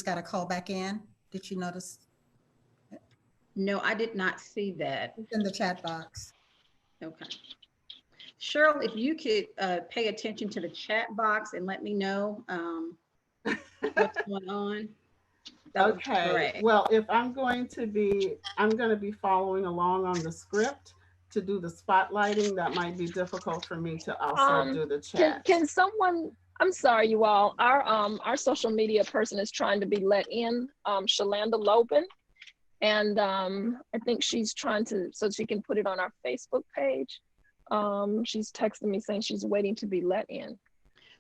got to call back in. Did you notice? No, I did not see that. It's in the chat box. Okay. Cheryl, if you could pay attention to the chat box and let me know what's going on. Okay. Well, if I'm going to be following along on the script to do the spotlighting. That might be difficult for me to also do the chat. Can someone? I'm sorry, you all. Our social media person is trying to be let in. Shalanda Lobin. And I think she's trying to, so she can put it on our Facebook page. She's texting me saying she's waiting to be let in.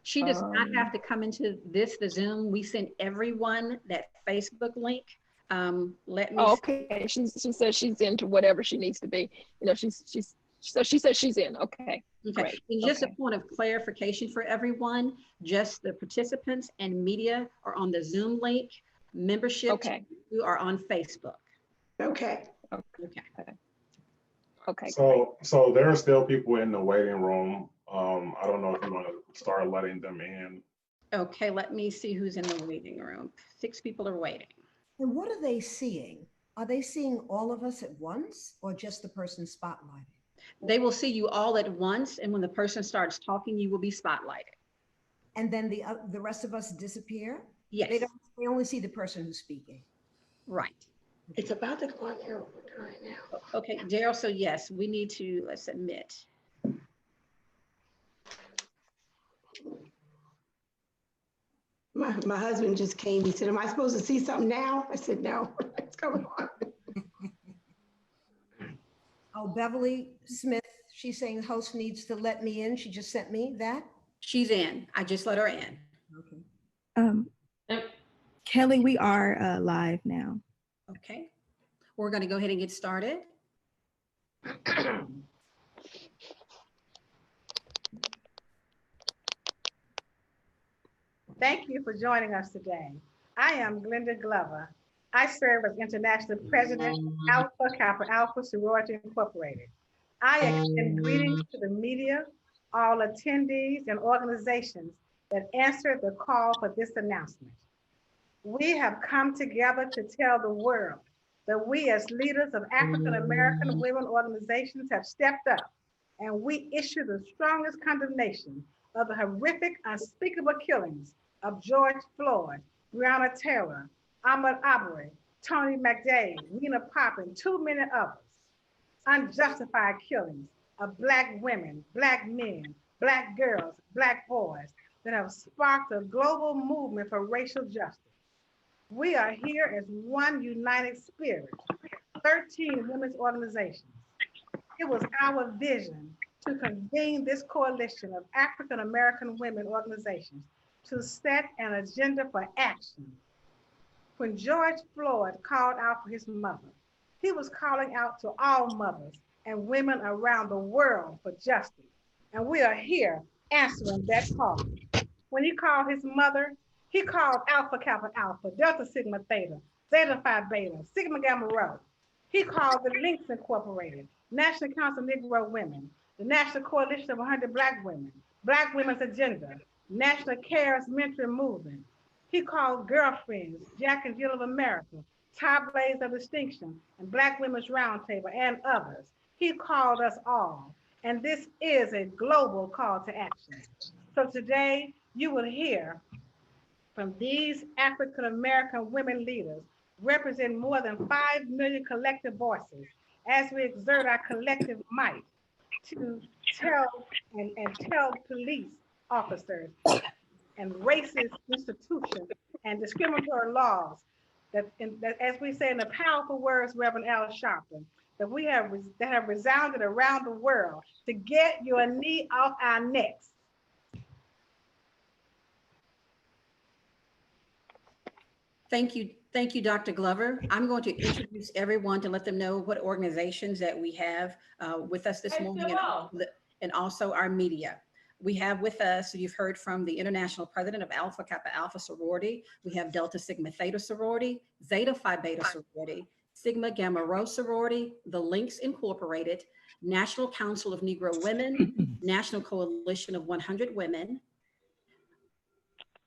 She does not have to come into the Zoom. We send everyone that Facebook link. Let me. Oh, okay. She says she's into whatever she needs to be. You know, so she says she's in. Okay. Okay. Great. And just a point of clarification for everyone, just the participants and media are on the Zoom link. Membership, okay. You are on Facebook. Okay. Okay. So there are still people in the waiting room. I don't know if you want to start letting them in. Okay, let me see who's in the waiting room. 6 people are waiting. And what are they seeing? Are they seeing all of us at once or just the person spotlighted? They will see you all at once, and when the person starts talking, you will be spotlighted. And then the rest of us disappear? Yes. They only see the person who's speaking. Right. It's about to go on there right now. Okay, Daryl, so yes, we need to, let's admit. My husband just came. He said, am I supposed to see something now? I said, no, what's going on? Oh, Beverly Smith, she's saying host needs to let me in. She just sent me that. She's in. I just let her in. Okay. Kelly, we are live now. Okay. We're going to go ahead and get started. Thank you for joining us today. I am Glenda Glover. I serve as International President, Alpha Kappa Alpha Sorority Incorporated. I extend greetings to the media, all attendees and organizations that answered the call for this announcement. We have come together to tell the world that we as leaders of African American women organizations have stepped up, and we issue the strongest condemnation of the horrific, unspeakable killings of George Floyd, Breonna Taylor, Ahmaud Arbery, Tony McDade, Nina Pop, and too many others. Unjustified killings of Black women, Black men, Black girls, Black boys that have sparked a global movement for racial justice. We are here as one united spirit, 13 women's organizations. It was our vision to convene this coalition of African American women organizations to set an agenda for action. When George Floyd called out for his mother, he was calling out to all mothers and women around the world for justice. And we are here answering that call. When he called his mother, he called Alpha Kappa Alpha, Delta Sigma Theta, Zeta Phi Beta, Sigma Gamma Rho. He called the Links Incorporated, National Council of Negro Women, the National Coalition of 100 Black Women, Black Women's Agenda, National Cares Mentoring Movement. He called Girlfriends, Jack and Jill of America, Tie Blades of Distinction, and Black Women's Roundtable, and others. He called us all, and this is a global call to action. So today, you will hear from these African American women leaders represent more than 5 million collective voices as we exert our collective might to tell police officers and racist institutions and discriminatory laws that as we say in the powerful words, Reverend Al Sharpton, that have resounded around the world to get your knee off our necks. Thank you, Dr. Glover. I'm going to introduce everyone to let them know what organizations that we have with us this morning and also our media. We have with us, so you've heard from the International President of Alpha Kappa Alpha Sorority. We have Delta Sigma Theta Sorority, Zeta Phi Beta Sorority, Sigma Gamma Rho Sorority, the Links Incorporated, National Council of Negro Women, National Coalition of 100 Women,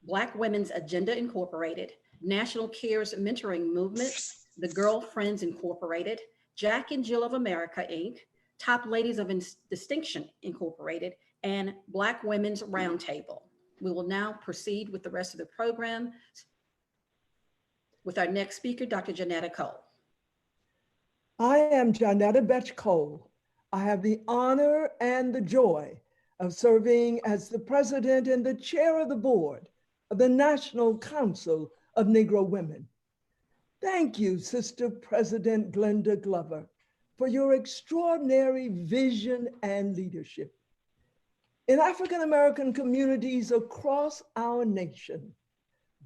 Black Women's Agenda Incorporated, National Cares Mentoring Movement, the Girlfriends Incorporated, Jack and Jill of America, Inc., Top Ladies of Distinction, Incorporated, and Black Women's Roundtable. We will now proceed with the rest of the program with our next speaker, Dr. Janetta Cole. I am Janetta Betch Cole. I have the honor and the joy of serving as the president and the chair of the board of the National Council of Negro Women. Thank you, Sister President Glenda Glover, for your extraordinary vision and leadership. In African-American communities across our nation,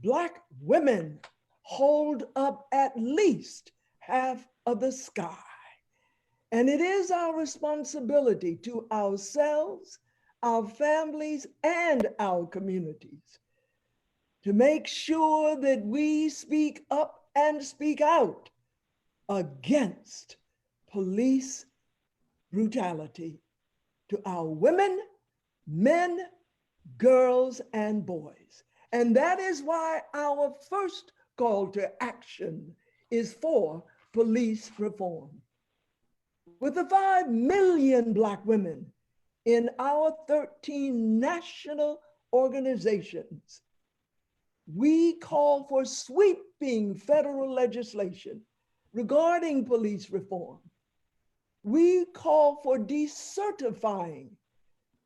Black women hold up at least half of the sky. And it is our responsibility to ourselves, our families, and our communities to make sure that we speak up and speak out against police brutality to our women, men, girls, and boys. And that is why our first call to action is for police reform. With the 5 million Black women in our 13 national organizations, we call for sweeping federal legislation regarding police reform. We call for decertifying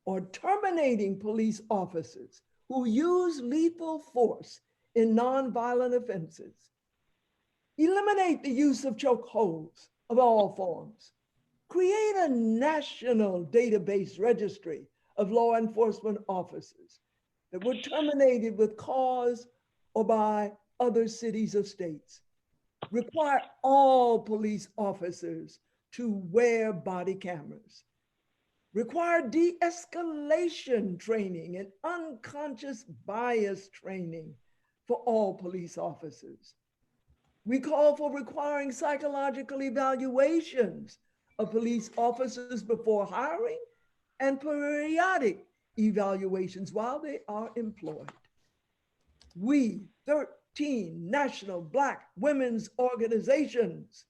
or terminating police officers who use lethal force in nonviolent offenses. Eliminate the use of chokeholds of all forms. Create a national database registry of law enforcement officers that were terminated with cause or by other cities or states. Require all police officers to wear body cameras. Require de-escalation training and unconscious bias training for all police officers. We call for requiring psychological evaluations of police officers before hiring and periodic evaluations while they are employed. We, 13 national Black women's organizations,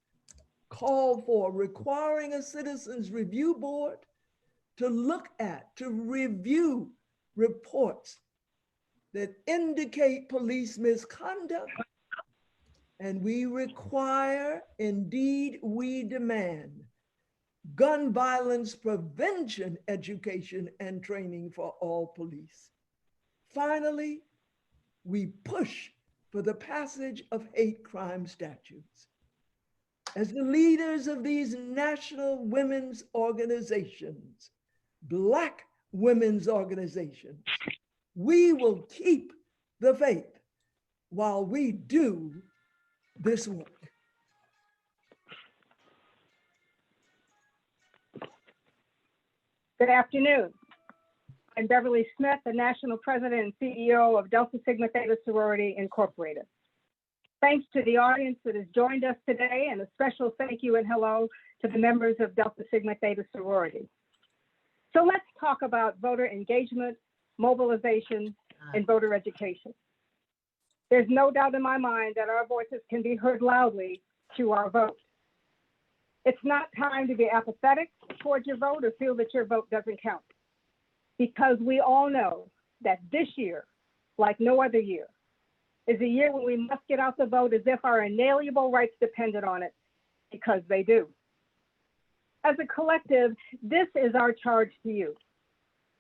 call for requiring a citizens review board to look at, to review reports that indicate police misconduct. And we require, indeed we demand, gun violence prevention education and training for all police. Finally, we push for the passage of hate crime statutes. As the leaders of these national women's organizations, Black women's organizations, we will keep the faith while we do this work. Good afternoon. I'm Beverly Smith, the National President and CEO of Delta Sigma Theta Sorority Incorporated. Thanks to the audience that has joined us today, and a special thank you and hello to the members of Delta Sigma Theta Sorority. So let's talk about voter engagement, mobilization, and voter education. There's no doubt in my mind that our voices can be heard loudly through our vote. It's not time to be apathetic towards your vote or feel that your vote doesn't count, because we all know that this year, like no other year, is a year when we must get out the vote as if our inalienable rights depended on it, because they do. As a collective, this is our charge to you.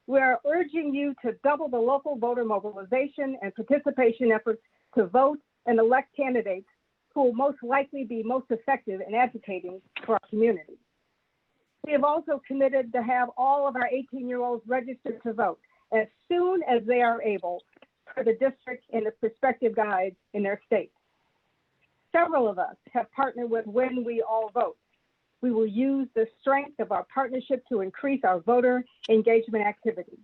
We are urging you to double the local voter mobilization and participation efforts to vote and elect candidates who will most likely be most effective in advocating for our community. We have also committed to have all of our 18-year-olds registered to vote as soon as they are able for the district and the prospective guides in their state. Several of us have partnered with When We All Vote. We will use the strength of our partnership to increase our voter engagement activities.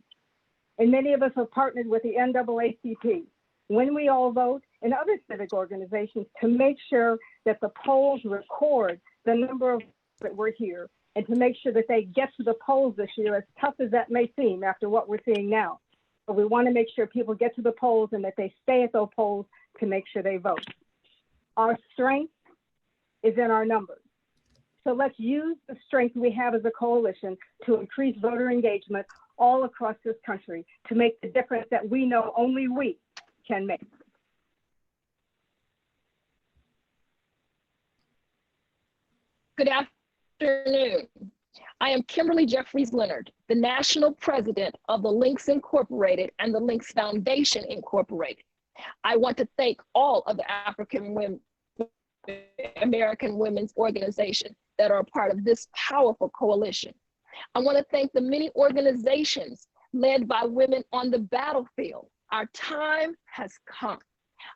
And many of us have partnered with the NAACP, When We All Vote, and other civic organizations to make sure that the polls record the number of that we're here, and to make sure that they get to the polls this year, as tough as that may seem after what we're seeing now. But we want to make sure people get to the polls and that they stay at those polls to make sure they vote. Our strength is in our numbers. So let's use the strength we have as a coalition to increase voter engagement all across this country to make the difference that we know only we can make. Good afternoon. I am Kimberly Jeffries Leonard, the National President of the Links Incorporated and the Links Foundation Incorporated. I want to thank all of the American women's organizations that are a part of this powerful coalition. I want to thank the many organizations led by women on the battlefield. Our time has come.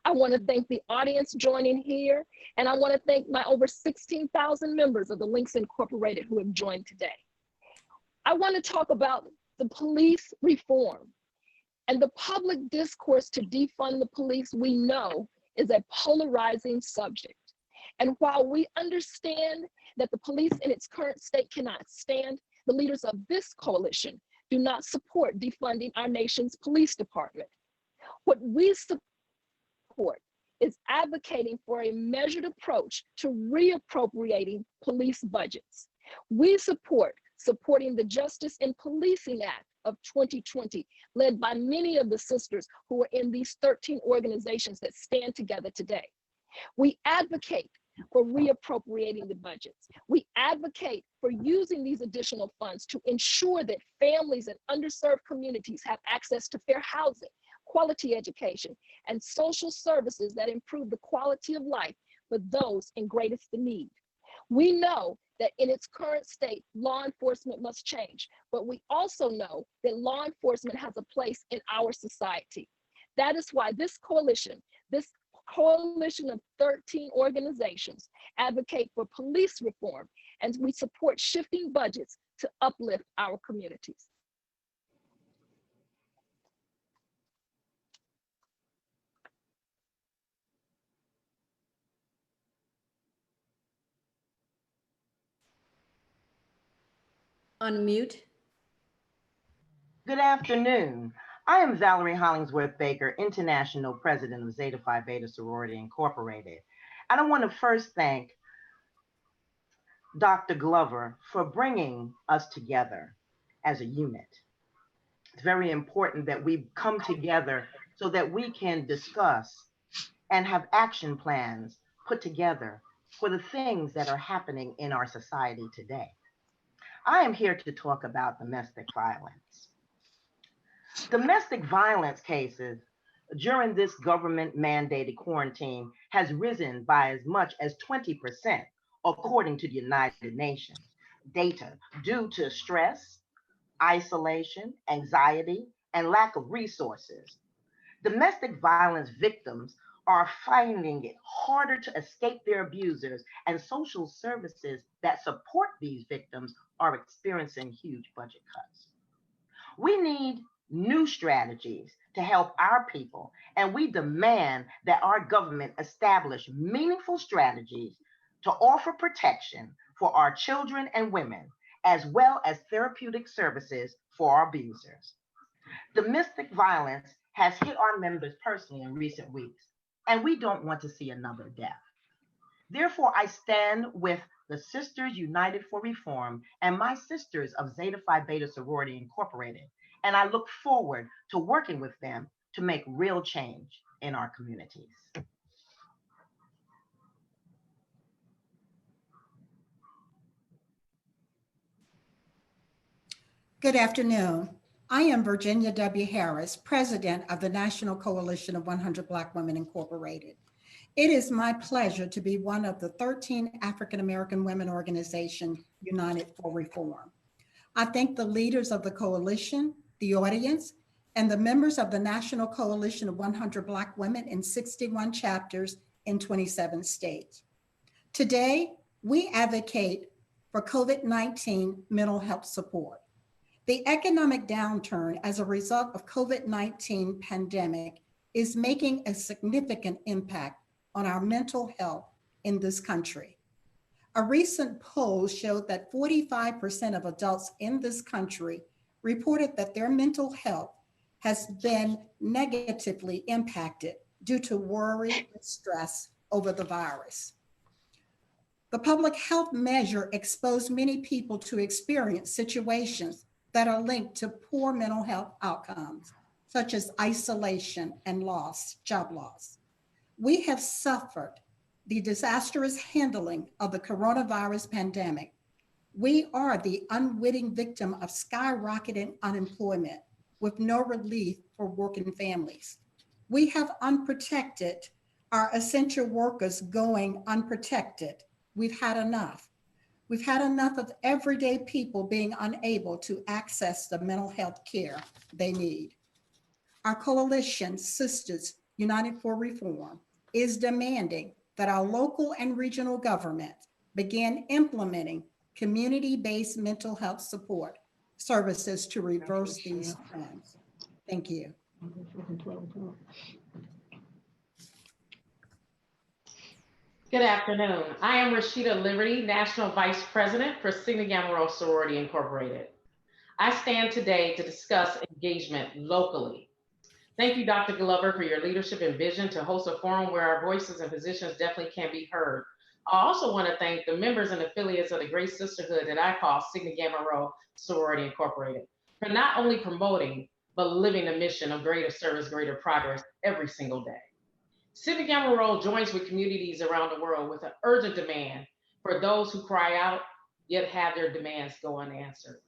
I want to thank the audience joining here, and I want to thank my over 16,000 members of the Links Incorporated who have joined today. I want to talk about the police reform and the public discourse to defund the police. We know is a polarizing subject. And while we understand that the police in its current state cannot stand, the leaders of this coalition do not support defunding our nation's police department. What we support is advocating for a measured approach to reappropriating police budgets. We supporting the Justice in Policing Act of 2020, led by many of the sisters who are in these 13 organizations that stand together today. We advocate for reappropriating the budgets. We advocate for using these additional funds to ensure that families in underserved communities have access to fair housing, quality education, and social services that improve the quality of life for those in greatest need. We know that in its current state, law enforcement must change, but we also know that law enforcement has a place in our society. That is why this coalition of 13 organizations advocate for police reform, and we support shifting budgets to uplift our communities. Unmute. Good afternoon. I am Valerie Hollingsworth Baker, International President of Zeta Phi Beta Sorority Incorporated. And I want to first thank Dr. Glover for bringing us together as a unit. It's very important that we come together so that we can discuss and have action plans put together for the things that are happening in our society today. I am here to talk about domestic violence. Domestic violence cases during this government mandated quarantine has risen by as much as 20%, according to the United Nations data, due to stress, isolation, anxiety, and lack of resources. Domestic violence victims are finding it harder to escape their abusers, and social services that support these victims are experiencing huge budget cuts. We need new strategies to help our people, and we demand that our government establish meaningful strategies to offer protection for our children and women, as well as therapeutic services for our abusers. Domestic violence has hit our members personally in recent weeks, and we don't want to see another death. Therefore, I stand with the Sisters United for Reform and my sisters of Zeta Phi Beta Sorority Incorporated, and I look forward to working with them to make real change in our communities. Good afternoon. I am Virginia W. Harris, President of the National Coalition of 100 Black Women Incorporated. It is my pleasure to be one of the 13 African American women organizations united for reform. I thank the leaders of the coalition, the audience, and the members of the National Coalition of 100 Black Women in 61 chapters in 27 states. Today, we advocate for COVID-19 mental health support. The economic downturn as a result of COVID-19 pandemic is making a significant impact on our mental health in this country. A recent poll showed that 45% of adults in this country reported that their mental health has been negatively impacted due to worry and stress over the virus. The public health measure exposed many people to experience situations that are linked to poor mental health outcomes, such as isolation and loss, job loss. We have suffered the disastrous handling of the coronavirus pandemic. We are the unwitting victim of skyrocketing unemployment with no relief for working families. We have unprotected our essential workers going unprotected. We've had enough. We've had enough of everyday people being unable to access the mental health care they need. Our coalition, Sisters United for Reform, is demanding that our local and regional government begin implementing community-based mental health support services to reverse these trends. Thank you. Good afternoon. I am Rashida Liberty, National Vice President for Sigma Gamma Rho Sorority Incorporated. I stand today to discuss engagement locally. Thank you, Dr. Glover, for your leadership and vision to host a forum where our voices and positions definitely can be heard. I also want to thank the members and affiliates of the great sisterhood that I call Sigma Gamma Rho Sorority Incorporated for not only promoting, but living the mission of greater service, greater progress every single day. Sigma Gamma Rho joins with communities around the world with an urgent demand for those who cry out, yet have their demands go unanswered.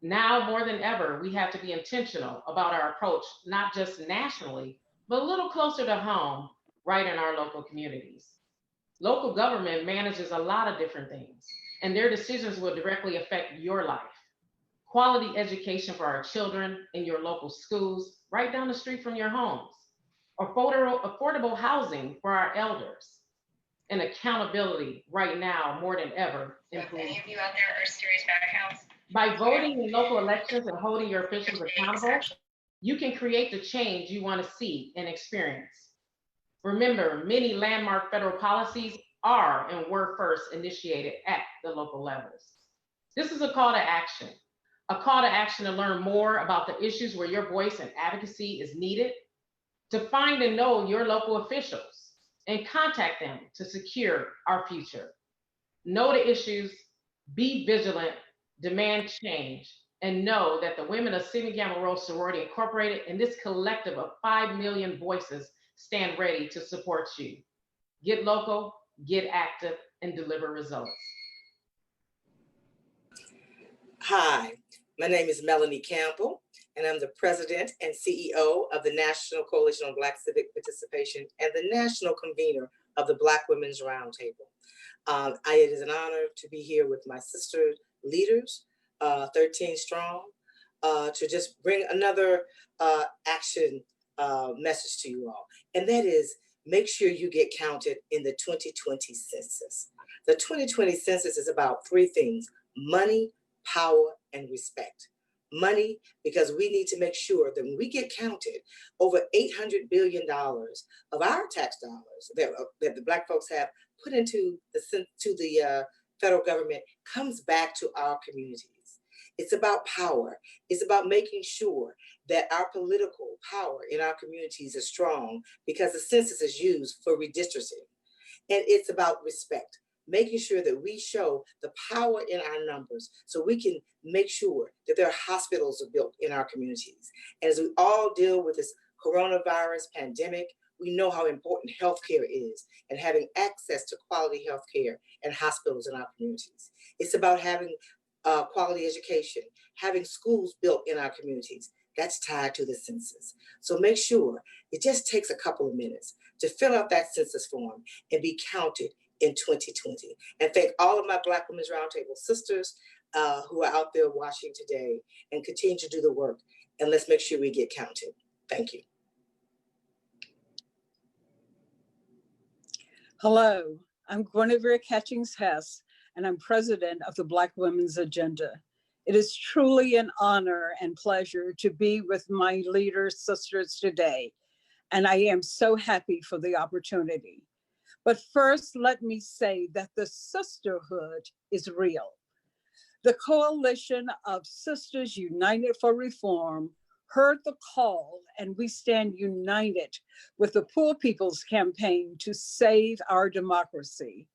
Now more than ever, we have to be intentional about our approach, not just nationally, but a little closer to home, right in our local communities. Local government manages a lot of different things, and their decisions will directly affect your life. Quality education for our children in your local schools, right down the street from your homes. Affordable housing for our elders, and accountability right now more than ever. So if any of you out there are serious about accounts, by voting in local elections and holding your officials accountable, you can create the change you want to see and experience. Remember, many landmark federal policies are and were first initiated at the local levels. This is a call to action to learn more about the issues where your voice and advocacy is needed, to find and know your local officials and contact them to secure our future. Know the issues, be vigilant, demand change, and know that the women of Sigma Gamma Rho Sorority Incorporated and this collective of 5 million voices stand ready to support you. Get local, get active, and deliver results. Hi, my name is Melanie Campbell, and I'm the President and CEO of the National Coalition on Black Civic Participation and the National Convener of the Black Women's Roundtable. It is an honor to be here with my sister leaders, 13 strong, to just bring another action message to you all. And that is, make sure you get counted in the 2020 census. The 2020 census is about 3 things: money, power, and respect. Money, because we need to make sure that when we get counted, over $800 billion of our tax dollars that the Black folks have put into the federal government comes back to our communities. It's about power. It's about making sure that our political power in our communities is strong, because the census is used for redistricting. And it's about respect, making sure that we show the power in our numbers so we can make sure that there are hospitals are built in our communities. And as we all deal with this coronavirus pandemic, we know how important healthcare is and having access to quality healthcare and hospitals in our communities. It's about having quality education, having schools built in our communities. That's tied to the census. So make sure it just takes a couple of minutes to fill out that census form and be counted in 2020. And thank all of my Black Women's Roundtable sisters who are out there watching today, and continue to do the work. And let's make sure we get counted. Thank you. Hello, I'm Guinevere Catchings-Hess, and I'm president of the Black Women's Agenda. It is truly an honor and pleasure to be with my leader sisters today, and I am so happy for the opportunity. But first, let me say that the sisterhood is real. The coalition of Sisters United for Reform heard the call, and we stand united with the Poor People's Campaign to save our democracy.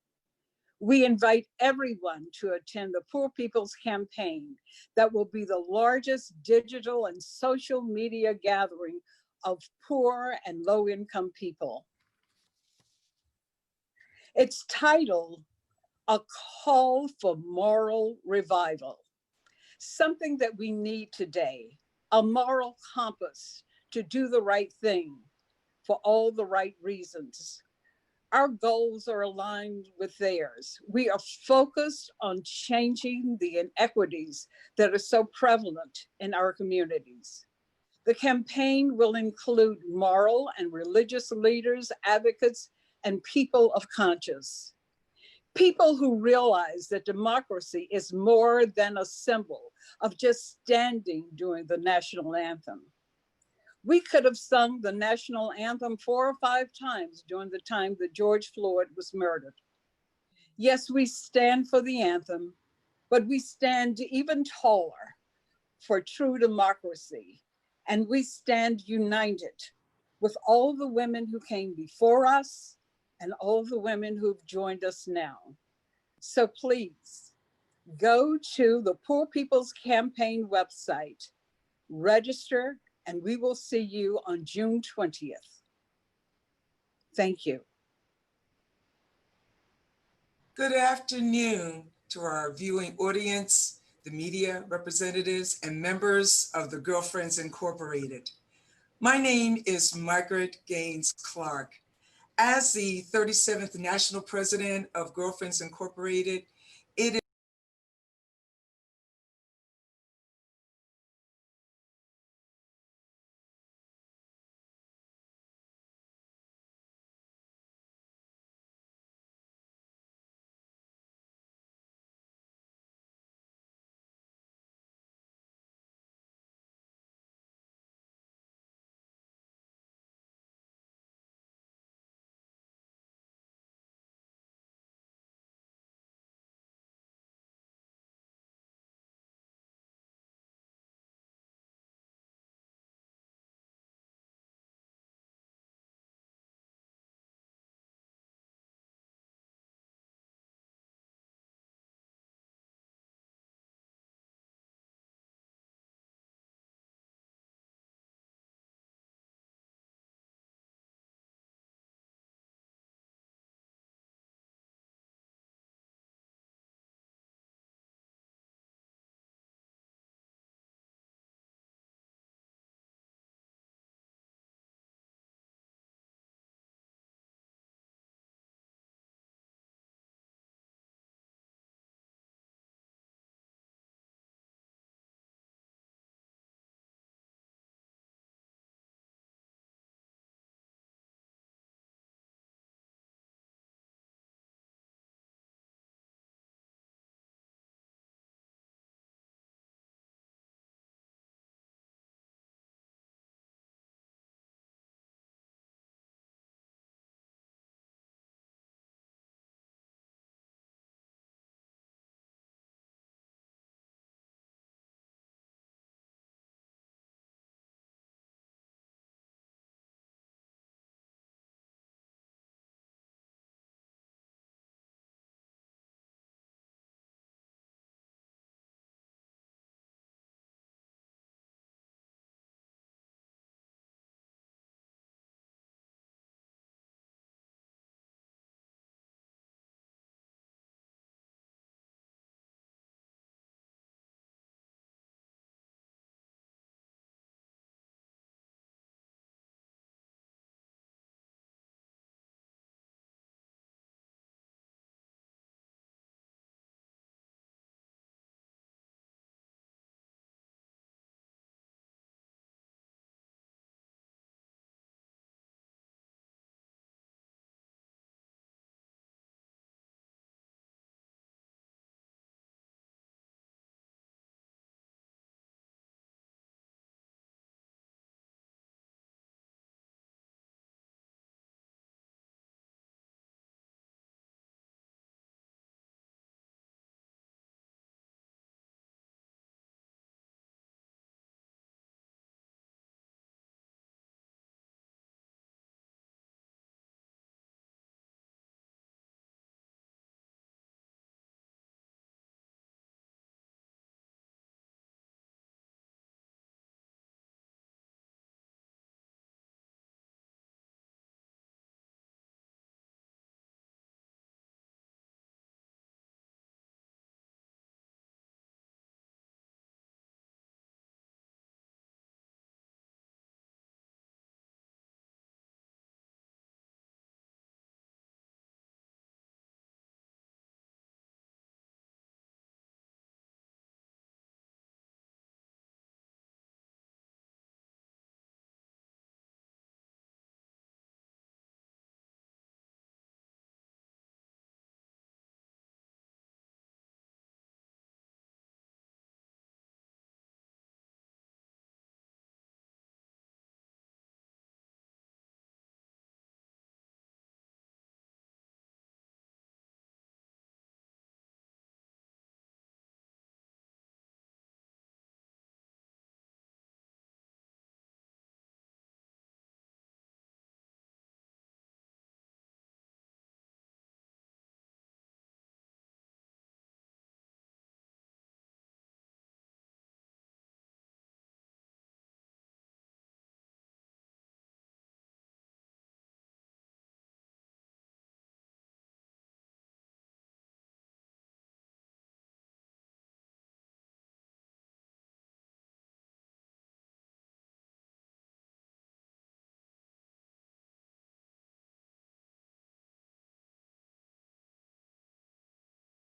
We invite everyone to attend the Poor People's Campaign that will be the largest digital and social media gathering of poor and low-income people. It's titled A Call for Moral Revival, something that we need today, a moral compass to do the right thing for all the right reasons. Our goals are aligned with theirs. We are focused on changing the inequities that are so prevalent in our communities. The campaign will include moral and religious leaders, advocates, and people of conscience. People who realize that democracy is more than a symbol of just standing during the national anthem. We could have sung the national anthem 4 or 5 times during the time that George Floyd was murdered. Yes, we stand for the anthem, but we stand even taller for true democracy. And we stand united with all the women who came before us and all the women who've joined us now. So please go to the Poor People's Campaign website, register, and we will see you on June 20th. Thank you. Good afternoon to our viewing audience, the media representatives, and members of the Girlfriends Incorporated. My name is Margaret Gaines Clark. As the 37th National President of Girlfriends Incorporated, it is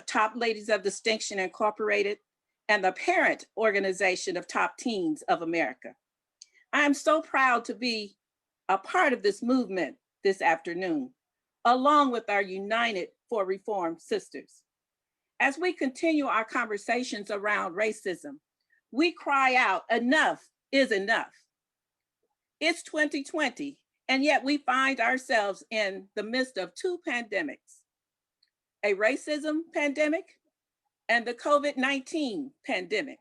Top Ladies of Distinction Incorporated and the parent organization of Top Teens of America. I am so proud to be a part of this movement this afternoon, along with our United for Reform sisters. As we continue our conversations around racism, we cry out, enough is enough. It's 2020, and yet we find ourselves in the midst of two pandemics, a racism pandemic and the COVID-19 pandemic.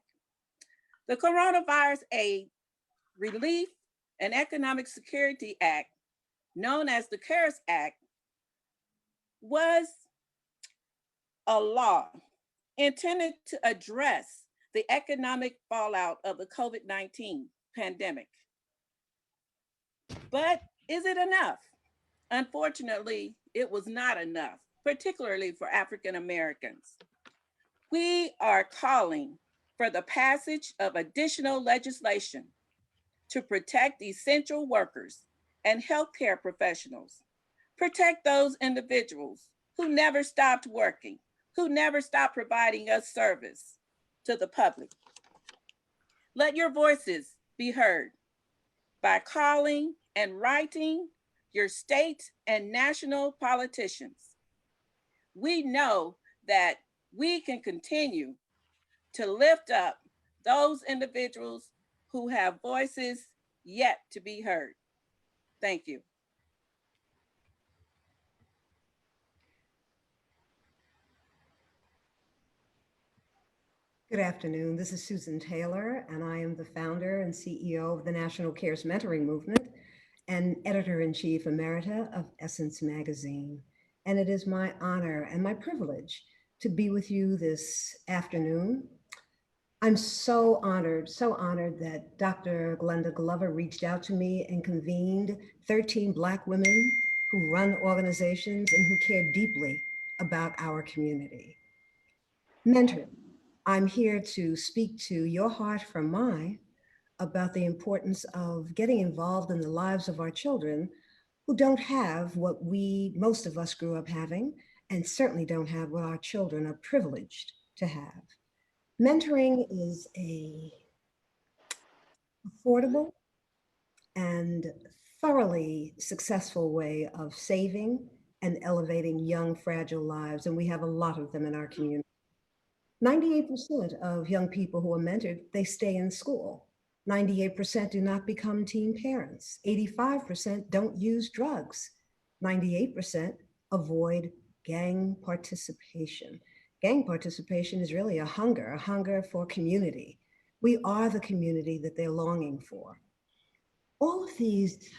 The Coronavirus Aid, Relief, and Economic Security Act, known as the CARES Act, was a law intended to address the economic fallout of the COVID-19 pandemic. But is it enough? Unfortunately, it was not enough, particularly for African Americans. We are calling for the passage of additional legislation to protect essential workers and healthcare professionals, protect those individuals who never stopped working, who never stopped providing us service to the public. Let your voices be heard by calling and writing your state and national politicians. We know that we can continue to lift up those individuals who have voices yet to be heard. Thank you. Good afternoon. This is Susan Taylor, and I am the founder and CEO of the National Cares Mentoring Movement and editor-in-chief emerita of Essence Magazine. And it is my honor and my privilege to be with you this afternoon. I'm so honored that Dr. Glenda Glover reached out to me and convened 13 Black women who run organizations and who care deeply about our community. Mentoring. I'm here to speak to your heart from mine about the importance of getting involved in the lives of our children who don't have what most of us grew up having, and certainly don't have what our children are privileged to have. Mentoring is a affordable and thoroughly successful way of saving and elevating young, fragile lives, and we have a lot of them in our community. 98% of young people who are mentored, they stay in school. 98% do not become teen parents. 85% don't use drugs. 98% avoid gang participation. Gang participation is really a hunger for community. We are the community that they're longing for. All of these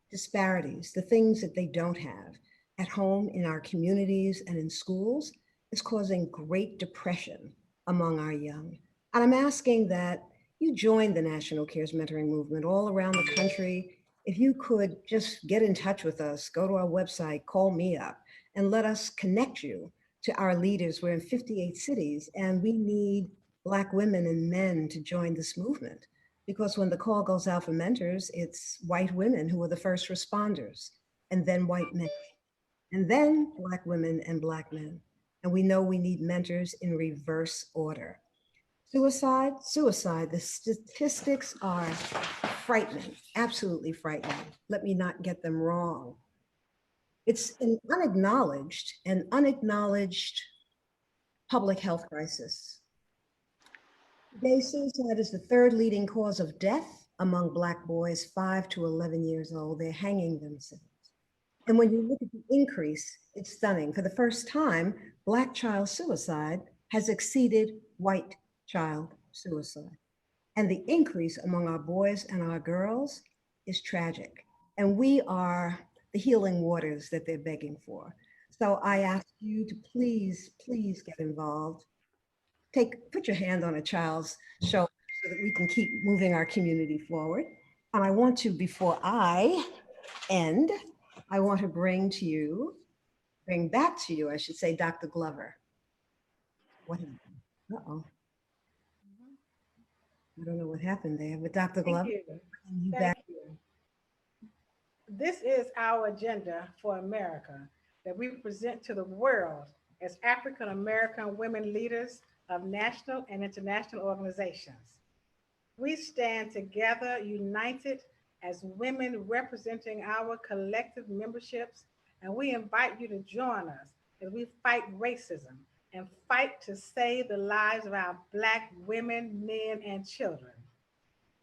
disparities, the things that they don't have at home, in our communities, and in schools, is causing great depression among our young. And I'm asking that you join the National Cares Mentoring Movement all around the country. If you could just get in touch with us, go to our website, call me up, and let us connect you to our leaders. We're in 58 cities, and we need Black women and men to join this movement. Because when the call goes out for mentors, it's white women who are the first responders, and then white men, and then Black women and Black men. And we know we need mentors in reverse order. Suicide, the statistics are frightening, absolutely frightening. Let me not get them wrong. It's an unacknowledged public health crisis. Today, suicide is the third leading cause of death among Black boys 5 to 11 years old. They're hanging themselves. And when you look at the increase, it's stunning. For the first time, Black child suicide has exceeded white child suicide. And the increase among our boys and our girls is tragic. And we are the healing waters that they're begging for. So I ask you to please, please get involved. Put your hand on a child's shoulder so that we can keep moving our community forward. And I want to, before I end, I want to bring back to you, I should say, Dr. Glover. What happened? Uh-oh. I don't know what happened there, but Dr. Glover, Thank you. This is our agenda for America that we present to the world as African American women leaders of national and international organizations. We stand together, united as women representing our collective memberships, and we invite you to join us as we fight racism and fight to save the lives of our Black women, men, and children.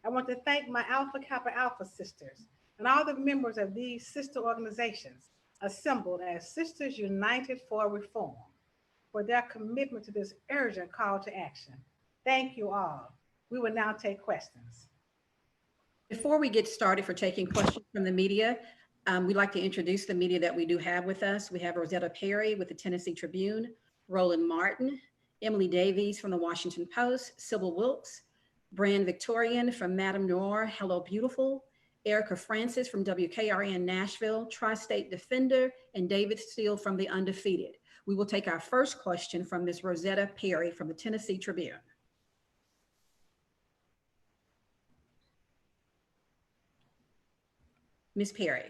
I want to thank my Alpha Kappa Alpha sisters and all the members of these sister organizations assembled as Sisters United for Reform for their commitment to this urgent call to action. Thank you all. We will now take questions. Before we get started for taking questions from the media, we'd like to introduce the media that we do have with us. We have Rosetta Perry with the Tennessee Tribune, Roland Martin, Emily Davies from the Washington Post, Sybil Wilkes, Brand Victorian from Madame Noir, Hello Beautiful, Erica Francis from WKRN Nashville, Tri-State Defender, and David Steele from The Undefeated. We will take our first question from Ms. Rosetta Perry from the Tennessee Tribune. Ms. Perry.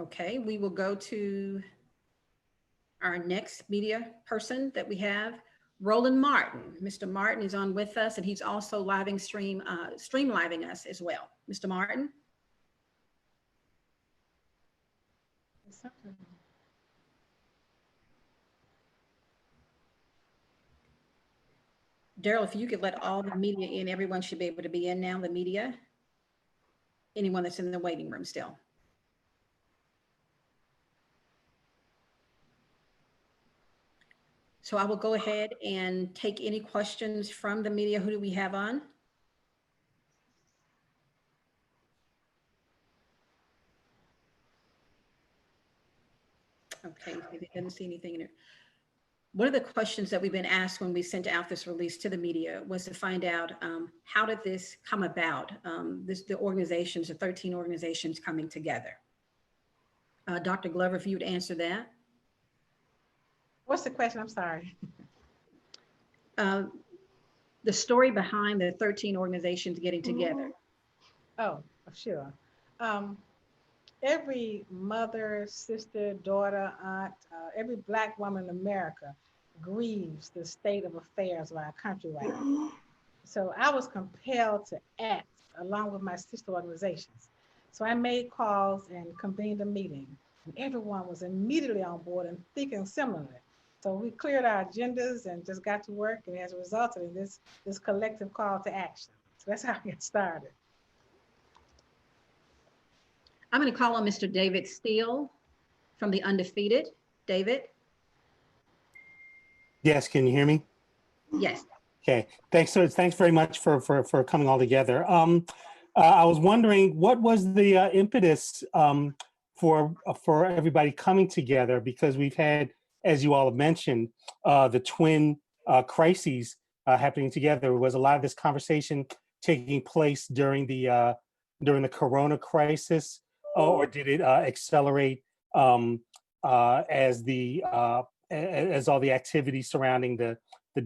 Okay, we will go to our next media person that we have, Roland Martin. Mr. Martin is on with us, and he's also streamlining us as well. Mr. Martin. Daryl, if you could let all the media in, everyone should be able to be in now, the media. Anyone that's in the waiting room still. So I will go ahead and take any questions from the media. Who do we have on? Okay, I didn't see anything in it. One of the questions that we've been asked when we sent out this release to the media was to find out how did this come about? The organizations, the 13 organizations coming together. Dr. Glover, if you would answer that. What's the question? I'm sorry. The story behind the 13 organizations getting together. Oh, sure. Every mother, sister, daughter, aunt, every Black woman in America grieves the state of affairs of our country right now. So I was compelled to act along with my sister organizations. So I made calls and convened a meeting, and everyone was immediately on board and thinking similarly. So we cleared our agendas and just got to work, and as a result of this collective call to action. So that's how we got started. I'm going to call on Mr. David Steele from The Undefeated. David? Yes, can you hear me? Yes. Okay, thanks very much for coming all together. I was wondering, what was the impetus for everybody coming together? Because we've had, as you all have mentioned, the twin crises happening together. Was a lot of this conversation taking place during the Corona crisis, or did it accelerate as all the activity surrounding the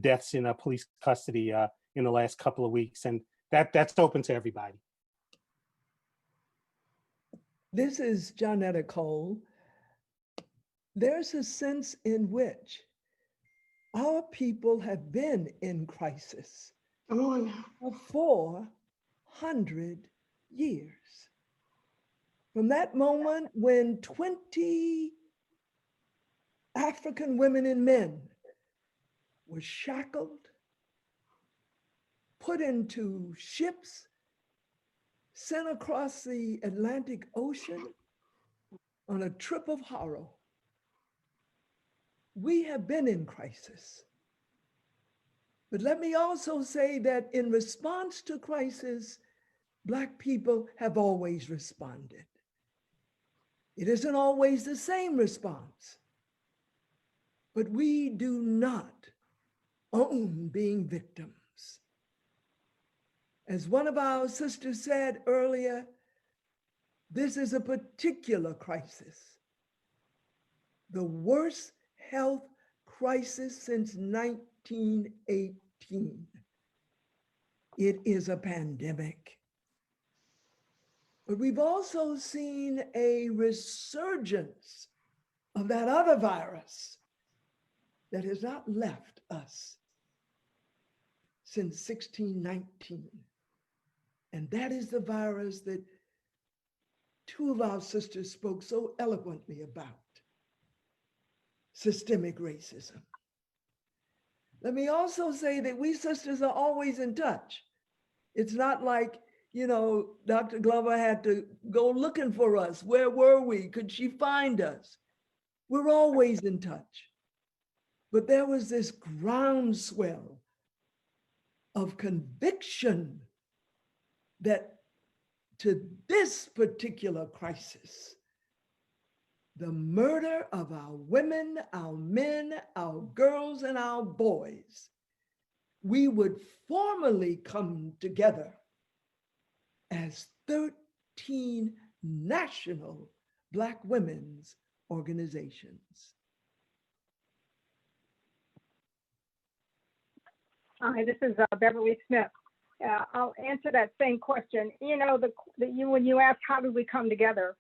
deaths in police custody in the last couple of weeks? And that's open to everybody. This is Johnetta Cole. There's a sense in which our people have been in crisis for 400 years. From that moment when 20 African women and men were shackled, put into ships, sent across the Atlantic Ocean on a trip of horror. We have been in crisis. But let me also say that in response to crisis, Black people have always responded. It isn't always the same response, but we do not own being victims. As one of our sisters said earlier, this is a particular crisis, the worst health crisis since 1918. It is a pandemic. But we've also seen a resurgence of that other virus that has not left us since 1619. And that is the virus that two of our sisters spoke so eloquently about: systemic racism. Let me also say that we sisters are always in touch. It's not like, you know, Dr. Glover had to go looking for us. Where were we? Could she find us? We're always in touch. But there was this groundswell of conviction that to this particular crisis, the murder of our women, our men, our girls, and our boys, we would formally come together as 13 national Black women's organizations. Hi, this is Beverly Smith. I'll answer that same question. You know, when you ask how did we come together,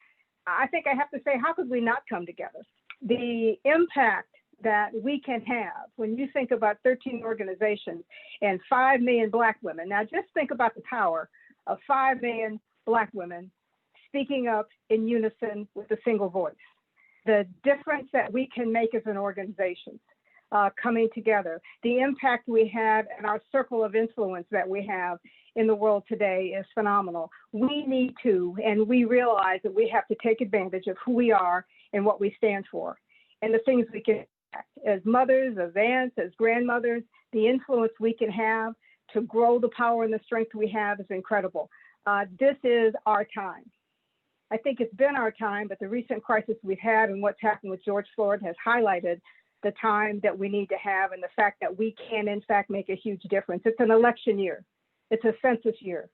I think I have to say, how could we not come together? The impact that we can have when you think about 13 organizations and 5 million Black women. Now just think about the power of 5 million Black women speaking up in unison with a single voice. The difference that we can make as an organization. Coming together. The impact we have and our circle of influence that we have in the world today is phenomenal. We need to, and we realize that we have to take advantage of who we are and what we stand for, and the things we can impact. As mothers, as aunts, as grandmothers, the influence we can have to grow the power and the strength we have is incredible. This is our time. I think it's been our time, but the recent crisis we've had and what's happened with George Floyd has highlighted the time that we need to have and the fact that we can in fact make a huge difference. It's an election year. It's a census year.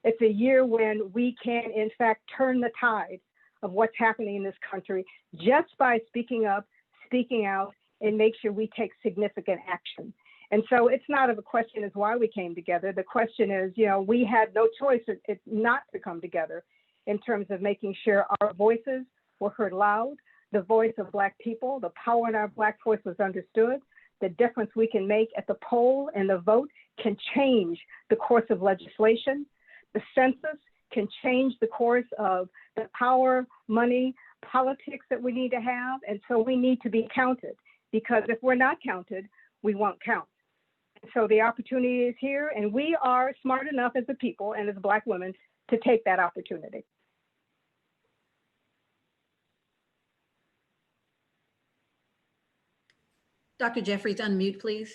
It's a year when we can in fact turn the tide of what's happening in this country just by speaking up, speaking out, and make sure we take significant action. And so it's not of a question as why we came together. The question is, you know, we had no choice it's not to come together in terms of making sure our voices were heard loud, the voice of Black people, the power in our Black voice was understood. The difference we can make at the poll and the vote can change the course of legislation. The census can change the course of the power, money, politics that we need to have. And so we need to be counted, because if we're not counted, we won't count. So the opportunity is here, and we are smart enough as a people and as Black women to take that opportunity. Dr. Jeffries, unmute, please.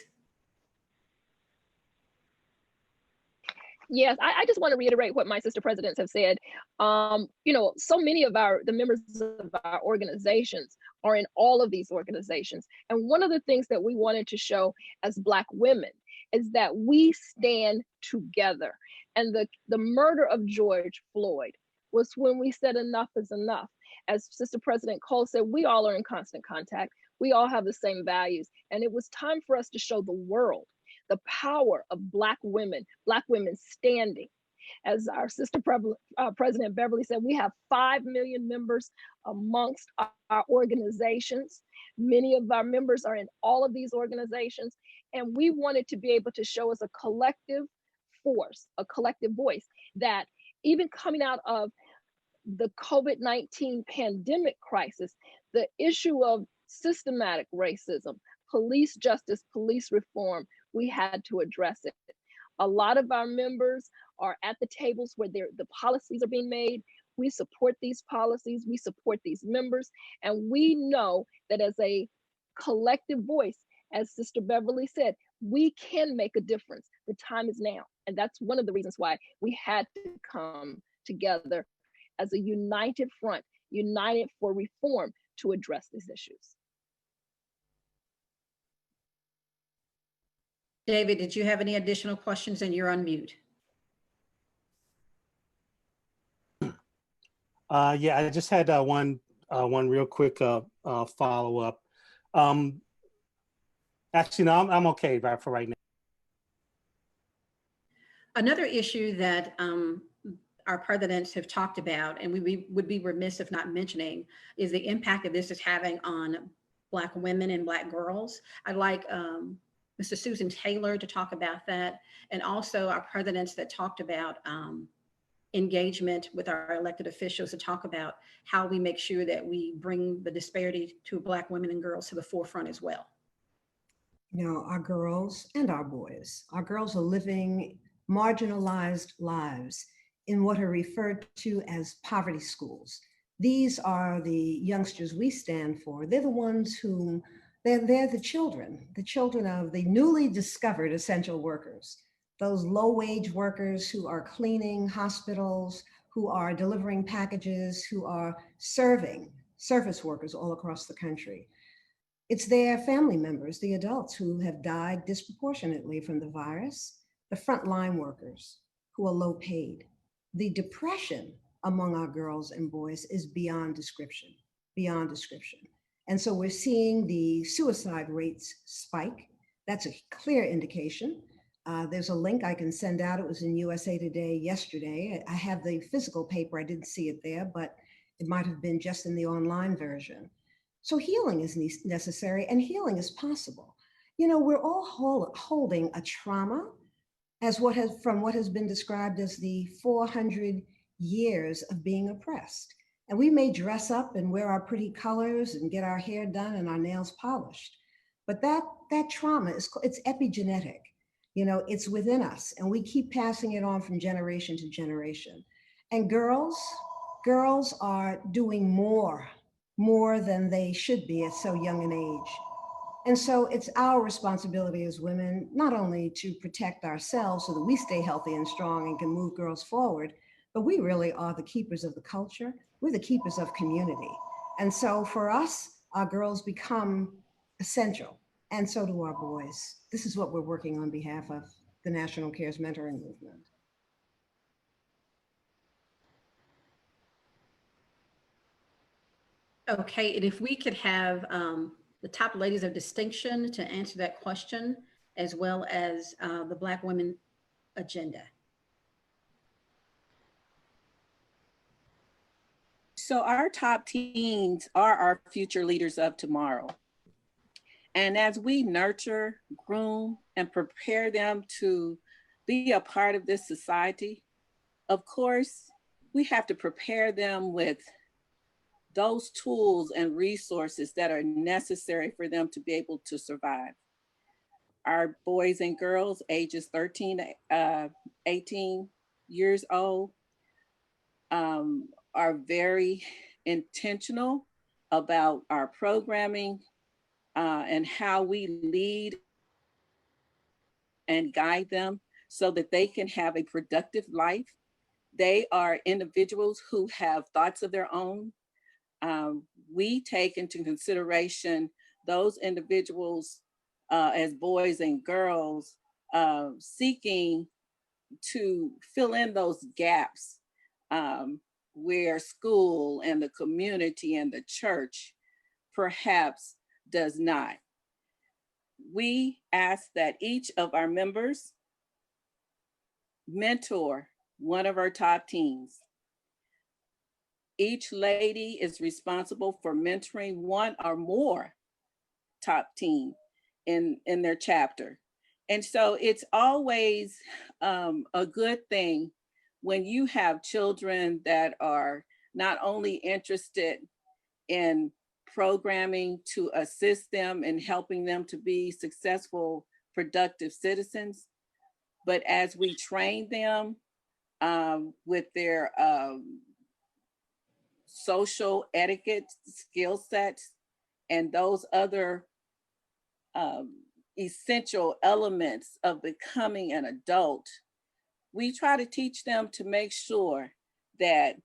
Yes, I just want to reiterate what my sister presidents have said. You know, so many of the members of our organizations are in all of these organizations. And one of the things that we wanted to show as Black women is that we stand together. And the murder of George Floyd was when we said enough is enough. As Sister President Cole said, we all are in constant contact. We all have the same values. And it was time for us to show the world the power of Black women standing. As our sister President Beverly said, we have 5 million members amongst our organizations. Many of our members are in all of these organizations. And we wanted to be able to show as a collective force, a collective voice, that even coming out of the COVID-19 pandemic crisis, the issue of systematic racism, police justice, police reform, we had to address it. A lot of our members are at the tables where the policies are being made. We support these policies, we support these members, and we know that as a collective voice, as Sister Beverly said, we can make a difference. The time is now. And that's one of the reasons why we had to come together as a united front, united for reform to address these issues. David, did you have any additional questions? And you're on mute. Yeah, I just had one real quick follow-up. Actually, no, I'm okay for right now. Another issue that our presidents have talked about, and would be remiss if not mentioning, is the impact that this is having on Black women and Black girls. I'd like Mr. Susan Taylor to talk about that, and also our presidents that talked about engagement with our elected officials to talk about how we make sure that we bring the disparity to Black women and girls to the forefront as well. You know, our girls and our girls are living marginalized lives in what are referred to as poverty schools. These are the youngsters we stand for. They're the ones who, they're the children of the newly discovered essential workers, those low-wage workers who are cleaning hospitals, who are delivering packages, who are serving service workers all across the country. It's their family members, the adults who have died disproportionately from the virus, the frontline workers who are low paid. The depression among our girls and boys is beyond description, beyond description. And so we're seeing the suicide rates spike. That's a clear indication. There's a link I can send out. It was in USA Today yesterday. I have the physical paper. I didn't see it there, but it might have been just in the online version. So healing is necessary, and healing is possible. You know, we're all holding a trauma as what has been described as the 400 years of being oppressed. And we may dress up and wear our pretty colors and get our hair done and our nails polished, but that trauma it's epigenetic. You know, it's within us, and we keep passing it on from generation to generation. And girls are doing more than they should be at so young an age. And so it's our responsibility as women, not only to protect ourselves so that we stay healthy and strong and can move girls forward, but we really are the keepers of the culture. We're the keepers of community. And so for us, our girls become essential, and so do our boys. This is what we're working on behalf of the National Cares Mentoring Movement. Okay, and if we could have the top ladies of distinction to answer that question, as well as the Black women agenda. So our top teens are our future leaders of tomorrow. And as we nurture, groom, and prepare them to be a part of this society, of course, we have to prepare them with those tools and resources that are necessary for them to be able to survive. Our boys and girls ages 13 to 18 years old are very intentional about our programming and how we lead and guide them so that they can have a productive life. They are individuals who have thoughts of their own. We take into consideration those individuals as boys and girls seeking to fill in those gaps where school and the community and the church perhaps does not. We ask that each of our members mentor one of our top teens. Each lady is responsible for mentoring one or more top teen in their chapter. And so it's always a good thing when you have children that are not only interested in programming to assist them and helping them to be successful, productive citizens, but as we train them with their social etiquette skill sets and those other essential elements of becoming an adult, we try to teach them to make sure that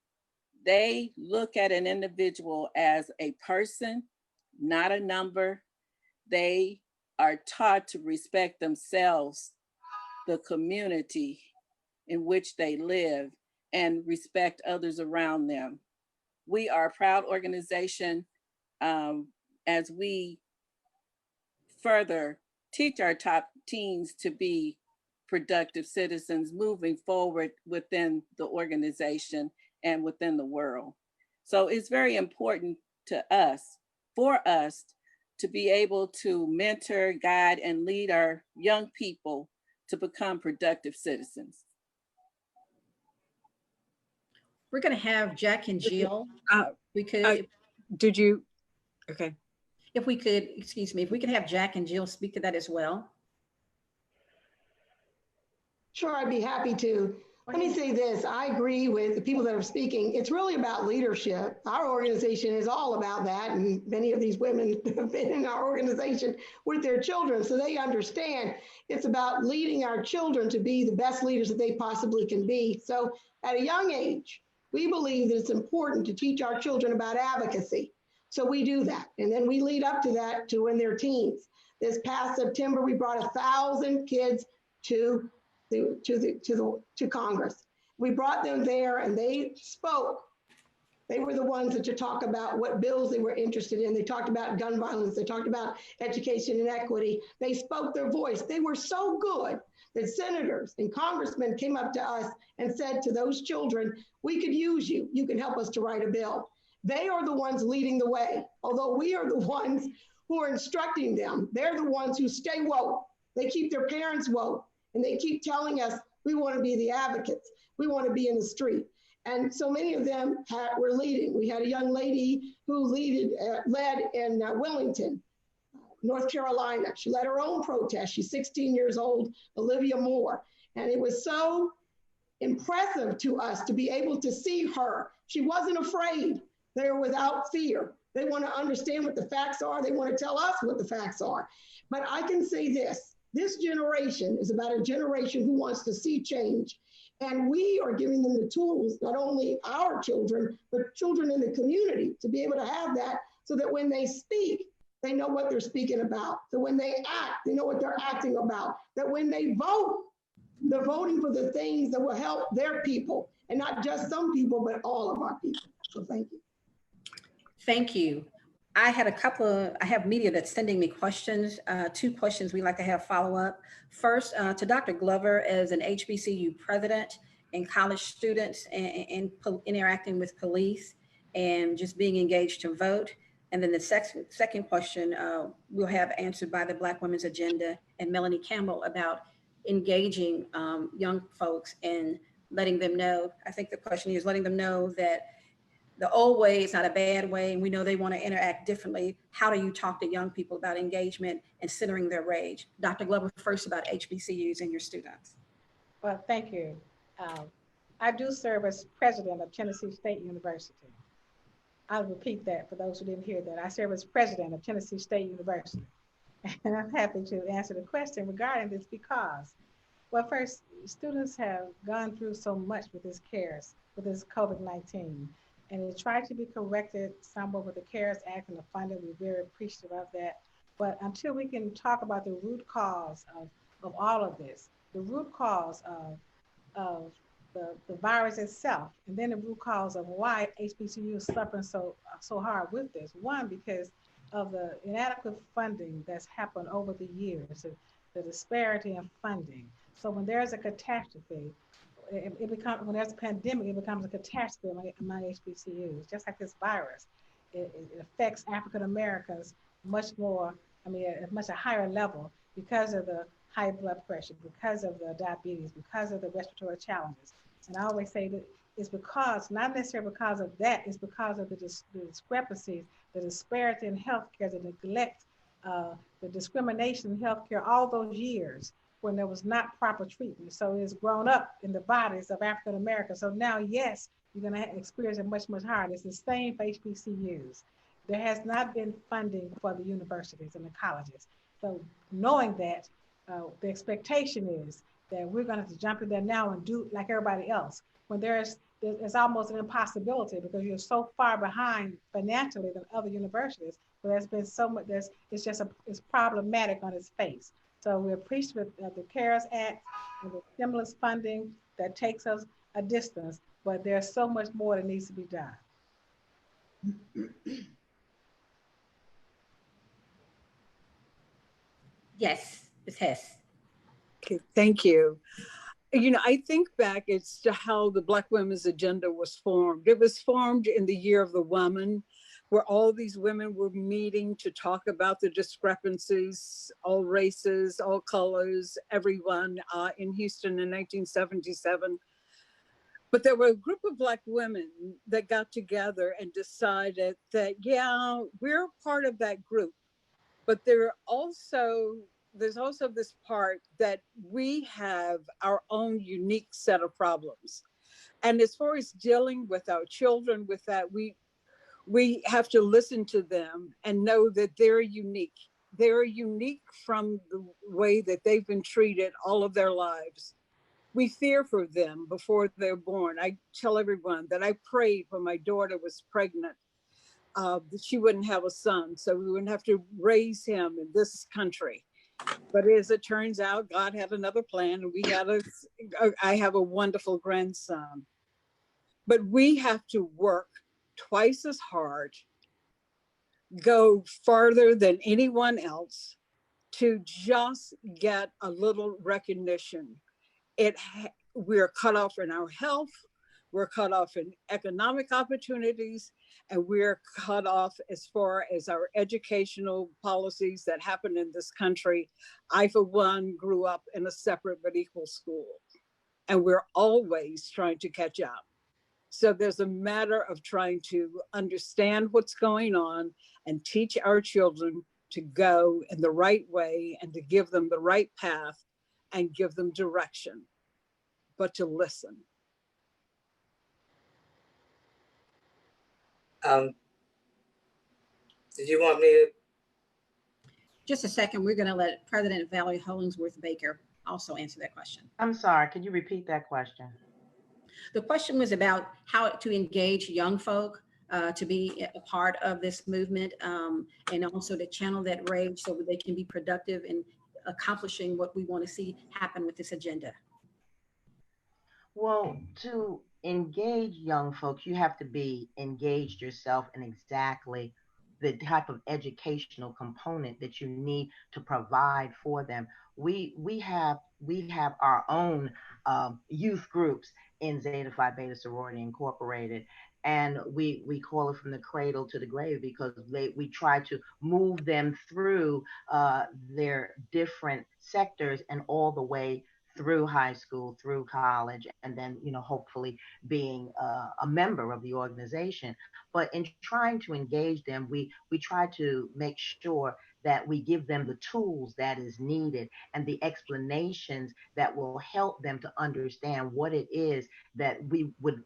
they look at an individual as a person, not a number. They are taught to respect themselves, the community in which they live, and respect others around them. We are a proud organization as we further teach our top teens to be productive citizens moving forward within the organization and within the world. So it's very important to us, for us, to be able to mentor, guide, and lead our young people to become productive citizens. We're going to have Jack and Jill. We could. Did you? Okay. If we could, excuse me, if we could have Jack and Jill speak to that as well. Sure, I'd be happy to. Let me say this. I agree with the people that are speaking. It's really about leadership. Our organization is all about that. And many of these women have been in our organization with their children. So they understand it's about leading our children to be the best leaders that they possibly can be. So at a young age, we believe that it's important to teach our children about advocacy. So we do that. And then we lead up to that to when they're teens. This past September, we brought 1,000 kids to Congress. We brought them there and they spoke. They were the ones that to talk about what bills they were interested in. They talked about gun violence. They talked about education and equity. They spoke their voice. They were so good that senators and congressmen came up to us and said to those children, we could use you. You can help us to write a bill. They are the ones leading the way, although we are the ones who are instructing them. They're the ones who stay woke. They keep their parents woke, and they keep telling us, we want to be the advocates. We want to be in the street. And so many of them were leading. We had a young lady who led in Wellington, North Carolina. She led her own protest. She's 16 years old, Olivia Moore. And it was so impressive to us to be able to see her. She wasn't afraid. They were without fear. They want to understand what the facts are. They want to tell us what the facts are. But I can say this generation is about a generation who wants to see change. And we are giving them the tools, not only our children, but children in the community to be able to have that so that when they speak, they know what they're speaking about. So when they act, they know what they're acting about. That when they vote, they're voting for the things that will help their people and not just some people, but all of our people. So thank you. Thank you. I have media that's sending me questions, 2 questions we'd like to have follow up. First, to Dr. Glover as an HBCU president and college students and interacting with police and just being engaged to vote. And then the second question we'll have answered by the Black Women's Agenda and Melanie Campbell about engaging young folks and letting them know. I think the question is letting them know that the old way is not a bad way, and we know they want to interact differently. How do you talk to young people about engagement and centering their rage? Dr. Glover, first about HBCUs and your students. Well, thank you. I do serve as president of Tennessee State University. I'll repeat that for those who didn't hear that. I serve as president of Tennessee State University. And I'm happy to answer the question regarding this because, well, first, students have gone through so much with this CARES, with this COVID-19. And it tried to be corrected somewhat with the CARES Act and the funding. We're very appreciative of that. But until we can talk about the root cause of all of this, the root cause of the virus itself, and then the root cause of why HBCU is suffering so hard with this. One, because of the inadequate funding that's happened over the years, the disparity in funding. So when there's a catastrophe, when there's a pandemic, it becomes a catastrophe among HBCUs, just like this virus. It affects African Americans much more, at much a higher level because of the high blood pressure, because of the diabetes, because of the respiratory challenges. And I always say that it's because, not necessarily because of that, it's because of the discrepancies, the disparity in healthcare, the neglect, the discrimination in healthcare all those years when there was not proper treatment. So it's grown up in the bodies of African Americans. So now, yes, you're gonna experience it much, much harder. It's the same for HBCUs. There has not been funding for the universities and the colleges. So knowing that, the expectation is that we're gonna have to jump in there now and do like everybody else. When it's almost an impossibility because you're so far behind financially than other universities. But there's been so much, it's problematic on its face. So we're appreciative of the CARES Act and the stimulus funding that takes us a distance, but there's so much more that needs to be done. Yes, Ms. Hess. Okay, thank you. You know, I think back as to how the Black Women's Agenda was formed. It was formed in the Year of the Woman, where all these women were meeting to talk about the discrepancies, all races, all colors, everyone in Houston in 1977. But there were a group of Black women that got together and decided that, yeah, we're part of that group, but there's also this part that we have our own unique set of problems. And as far as dealing with our children with that, we have to listen to them and know that they're unique. They're unique from the way that they've been treated all of their lives. We fear for them before they're born. I tell everyone that I prayed when my daughter was pregnant that she wouldn't have a son, so we wouldn't have to raise him in this country. But as it turns out, God had another plan, and I have a wonderful grandson. But we have to work twice as hard, go farther than anyone else to just get a little recognition. We're cut off in our health, we're cut off in economic opportunities, and we're cut off as far as our educational policies that happen in this country. I, for one, grew up in a separate but equal school, and we're always trying to catch up. So there's a matter of trying to understand what's going on and teach our children to go in the right way and to give them the right path and give them direction, but to listen. Did you want me to? Just a second, we're gonna let President Valerie Hollingsworth Baker also answer that question. I'm sorry, can you repeat that question? The question was about how to engage young folk to be a part of this movement, and also to channel that rage so that they can be productive in accomplishing what we want to see happen with this agenda. Well, to engage young folks, you have to be engaged yourself in exactly the type of educational component that you need to provide for them. We have our own youth groups in Zeta Phi Beta Sorority Incorporated, and we call it from the cradle to the grave because we try to move them through their different sectors and all the way through high school, through college, and then, hopefully being a member of the organization. But in trying to engage them, we try to make sure that we give them the tools that is needed and the explanations that will help them to understand what it is that we would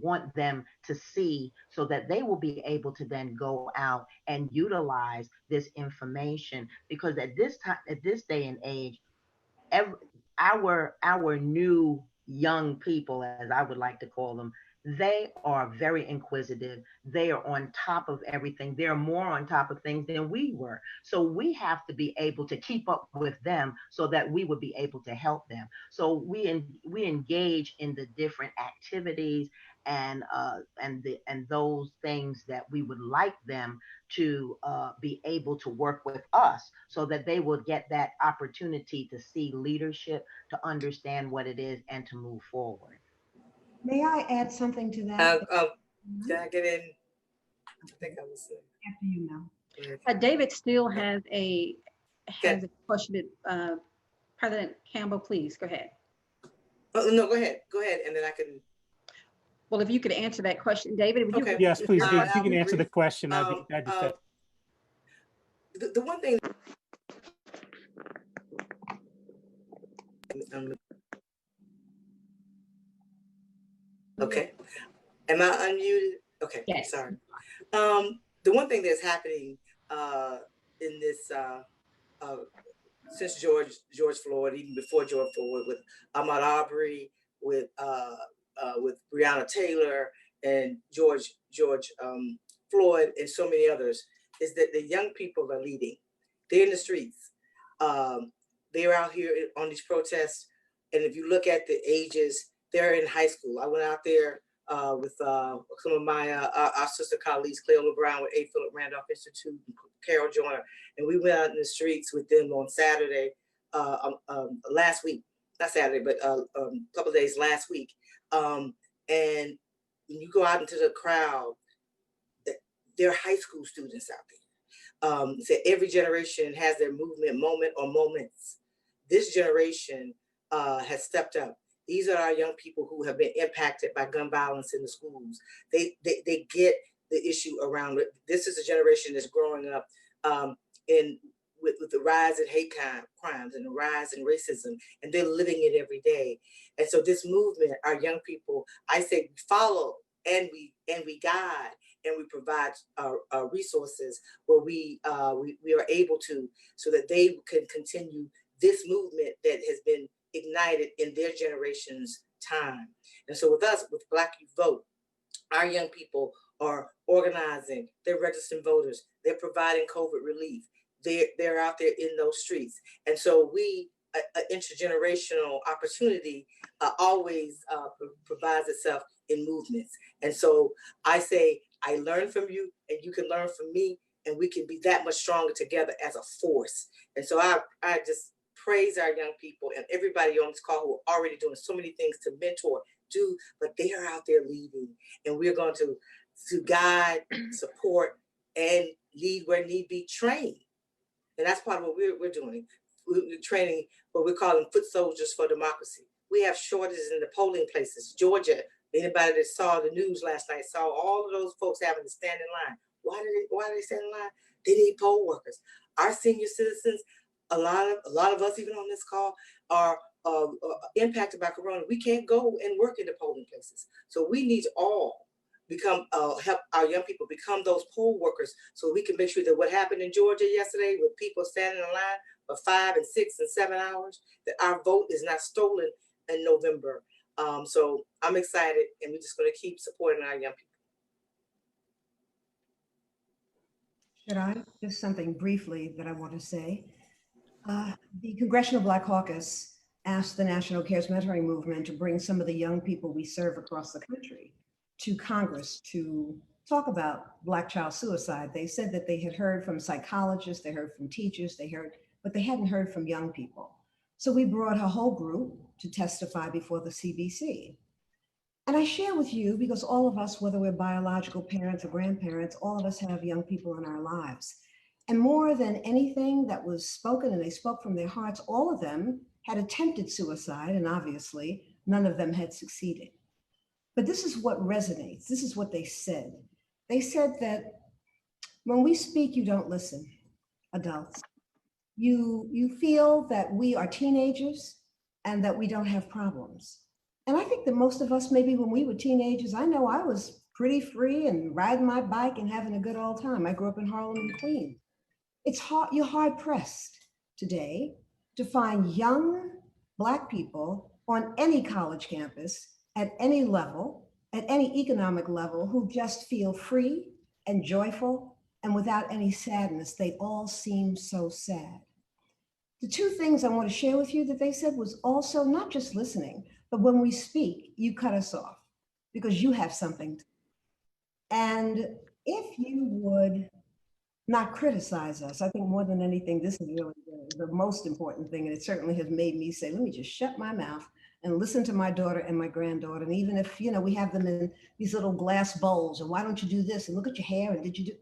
want them to see, so that they will be able to then go out and utilize this information. Because at this day and age, our new young people, as I would like to call them, they are very inquisitive. They are on top of everything. They're more on top of things than we were. So we have to be able to keep up with them so that we would be able to help them. So we engage in the different activities and those things that we would like them to be able to work with us, so that they will get that opportunity to see leadership, to understand what it is, and to move forward. May I add something to that? Can I get in? I think I was after you now. David still has a question. President Campbell, please go ahead. Oh, no, go ahead, and then I can. Well, if you could answer that question, David. Okay. Yes, please. If you can answer the question, I'd be glad to. The one thing. Okay. Am I unmuted? Okay. Yes. Sorry. The one thing that's happening in this since George Floyd, even before George Floyd, with Ahmaud Arbery, with Breonna Taylor and George Floyd, and so many others, is that the young people are leading. They're in the streets. They're out here on these protests, and if you look at the ages, they're in high school. I went out there with some of my our sister colleagues, Cleola Brown with A. Philip Randolph Institute, Carol Joyner, and we went out in the streets with them on Saturday last week, not Saturday, but a couple of days last week. And when you go out into the crowd, there are high school students out there. So every generation has their movement moment or moments. This generation has stepped up. These are our young people who have been impacted by gun violence in the schools. They get the issue around it. This is a generation that's growing up with the rise in hate crimes and the rise in racism, and they're living it every day. And so this movement, our young people, I say we follow and we guide and we provide resources where we are able to, so that they can continue this movement that has been ignited in their generation's time. And so with us, with Black Youth Vote, our young people are organizing, they're registering voters, they're providing COVID relief, they're out there in those streets. And so an intergenerational opportunity always provides itself in movements. And so I say, I learn from you and you can learn from me, and we can be that much stronger together as a force. And so I just praise our young people and everybody on this call who are already doing so many things to mentor, but they are out there leading, and we're going to guide, support, and lead where need be, train. And that's part of what we're doing. We're training what we're calling foot soldiers for democracy. We have shortages in the polling places. Georgia, anybody that saw the news last night saw all of those folks having to stand in line. Why do they stand in line? They need poll workers. Our senior citizens, a lot of us even on this call are impacted by Corona. We can't go and work in the polling places. So we need to all become help our young people become those poll workers, so we can make sure that what happened in Georgia yesterday with people standing in line for 5 and 6 and 7 hours, that our vote is not stolen in November. So I'm excited, and we're just going to keep supporting our young people. Should I? Just something briefly that I want to say. The Congressional Black Caucus asked the National Cares Mentoring Movement to bring some of the young people we serve across the country to Congress to talk about Black child suicide. They said that they had heard from psychologists, they heard from teachers, but they hadn't heard from young people. So we brought a whole group to testify before the CBC. And I share with you, because all of us, whether we're biological parents or grandparents, all of us have young people in our lives. And more than anything that was spoken, and they spoke from their hearts, all of them had attempted suicide, and obviously none of them had succeeded. But this is what resonates. This is what they said. They said that when we speak, you don't listen, adults. You feel that we are teenagers and that we don't have problems. And I think that most of us, maybe when we were teenagers, I know I was pretty free and riding my bike and having a good old time. I grew up in Harlem and Queens. It's hard, you're hard pressed today to find young Black people on any college campus at any level, at any economic level, who just feel free and joyful and without any sadness. They all seem so sad. The two things I want to share with you that they said was also not just listening, but when we speak, you cut us off because you have something. And if you would not criticize us, I think more than anything, this is really the most important thing. And it certainly has made me say, let me just shut my mouth and listen to my daughter and my granddaughter. And even if, we have them in these little glass bowls, and why don't you do this? And look at your hair, and did you do?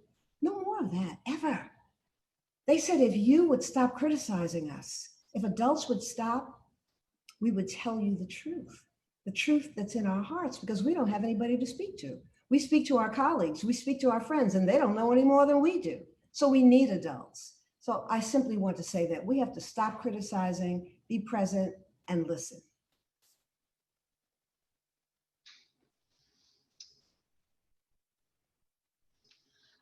No more of that, ever. They said, if you would stop criticizing us, if adults would stop, we would tell you the truth that's in our hearts, because we don't have anybody to speak to. We speak to our colleagues, we speak to our friends, and they don't know any more than we do. So we need adults. So I simply want to say that we have to stop criticizing, be present, and listen.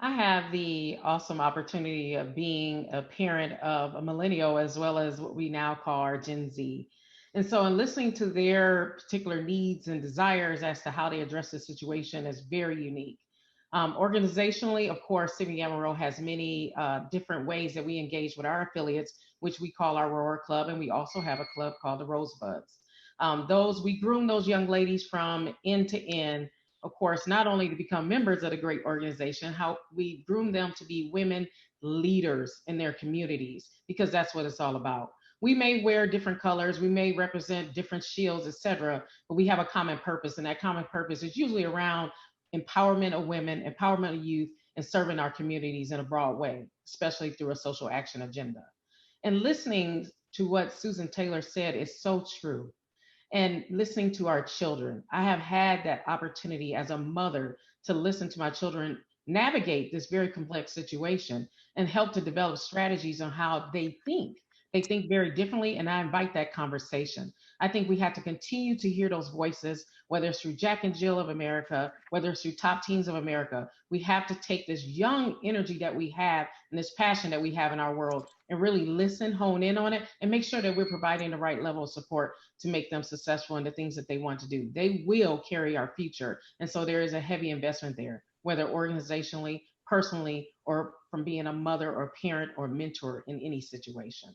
I have the awesome opportunity of being a parent of a millennial, as well as what we now call our Gen Z. And so in listening to their particular needs and desires as to how they address the situation is very unique. Organizationally, of course, Sigma Gamma Rho has many different ways that we engage with our affiliates, which we call our Roar Club, and we also have a club called the Rosebuds. We groom those young ladies from end to end, of course, not only to become members of the great organization, how we groom them to be women leaders in their communities, because that's what it's all about. We may wear different colors, we may represent different shields, etc., but we have a common purpose, and that common purpose is usually around empowerment of women, empowerment of youth, and serving our communities in a broad way, especially through a social action agenda. And listening to what Susan Taylor said is so true. And listening to our children, I have had that opportunity as a mother to listen to my children navigate this very complex situation and help to develop strategies on how they think. They think very differently, and I invite that conversation. I think we have to continue to hear those voices, whether it's through Jack and Jill of America, whether it's through Top Teens of America. We have to take this young energy that we have and this passion that we have in our world and really listen, hone in on it, and make sure that we're providing the right level of support to make them successful in the things that they want to do. They will carry our future. And so there is a heavy investment there, whether organizationally, personally, or from being a mother or parent or mentor in any situation.